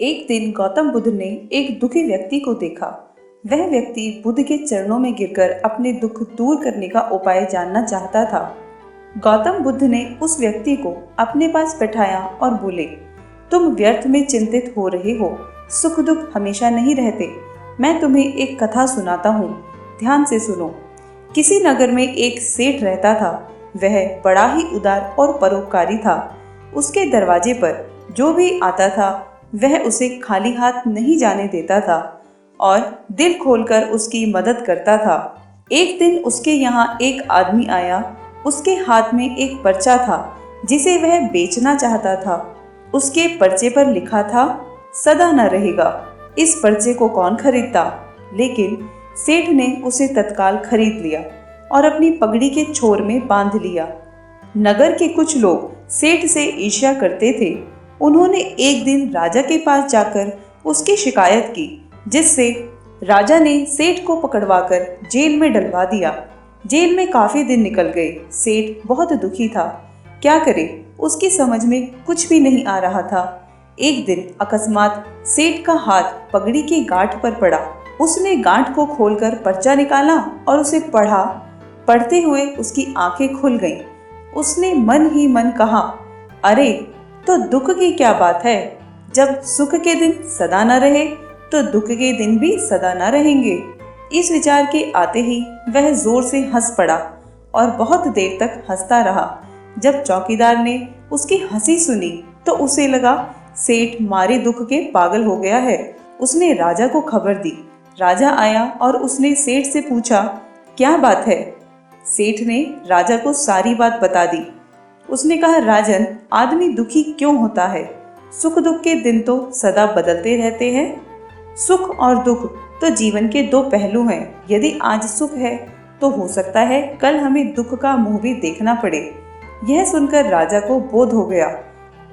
एक दिन गौतम बुद्ध ने एक दुखी व्यक्ति को देखा। वह व्यक्ति बुद्ध के चरणों में गिरकर अपने दुख दूर करने का उपाय जानना चाहता था। गौतम बुद्ध ने उस व्यक्ति को अपने पास बैठाया और बोले, तुम व्यर्थ में चिंतित हो रहे हो। सुख दुख हमेशा नहीं रहते। मैं तुम्हें एक कथा सुनाता हूँ, ध्यान से सुनो। किसी नगर में एक सेठ रहता था। वह बड़ा ही उदार और परोपकारी था। उसके दरवाजे पर जो भी आता था वह उसे खाली हाथ नहीं जाने देता था और दिल खोलकर उसकी मदद करता था। एक दिन उसके यहाँ एक आदमी आया। उसके हाथ में एक पर्चा था जिसे वह बेचना चाहता था। उसके पर्चे पर लिखा था, सदा न रहेगा। इस पर्चे को कौन खरीदता? लेकिन सेठ ने उसे तत्काल खरीद लिया और अपनी पगड़ी के छोर में बांध लिया। नगर के कुछ लोग सेठ से ईर्ष्या करते थे। उन्होंने एक दिन राजा के पास जाकर उसकी शिकायत की, जिससे राजा ने सेठ को पकड़वाकर जेल में डलवा दिया। जेल में काफी दिन निकल गए। सेठ बहुत दुखी था। क्या करे, उसकी समझ में कुछ भी नहीं आ रहा था। एक दिन अकस्मात सेठ का हाथ पगड़ी की गांठ पर पड़ा। उसने गांठ को खोलकर पर्चा निकाला और उसे पढ़ा। पढ़ते हुए उसकी आंखें खुल गईं। उसने मन ही मन कहा, अरे तो दुख की क्या बात है। जब सुख के दिन सदा न रहे तो दुख के दिन भी सदा न रहेंगे। इस विचार के आते ही वह जोर से हंस पड़ा और बहुत देर तक हंसता रहा। जब चौकीदार ने उसकी हंसी सुनी तो उसे लगा सेठ मारे दुख के पागल हो गया है। उसने राजा को खबर दी। राजा आया और उसने सेठ से पूछा, क्या बात है। सेठ ने राजा को सारी बात बता दी। उसने कहा, राजन, आदमी दुखी क्यों होता है? सुख दुख के दिन तो सदा बदलते रहते हैं। सुख और दुख तो जीवन के दो पहलू हैं। यदि आज सुख है तो हो सकता है कल हमें दुख का मुंह भी देखना पड़े। यह सुनकर राजा को बोध हो गया।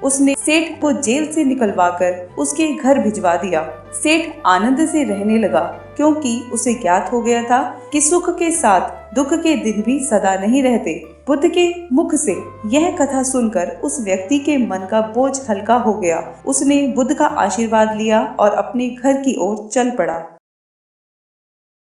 उसने सेठ को जेल से निकलवाकर उसके घर भिजवा दिया। सेठ आनंद से रहने लगा, क्योंकि उसे ज्ञात हो गया था कि सुख के साथ दुख के दिन भी सदा नहीं रहते। बुद्ध के मुख से यह कथा सुनकर उस व्यक्ति के मन का बोझ हल्का हो गया। उसने बुद्ध का आशीर्वाद लिया और अपने घर की ओर चल पड़ा।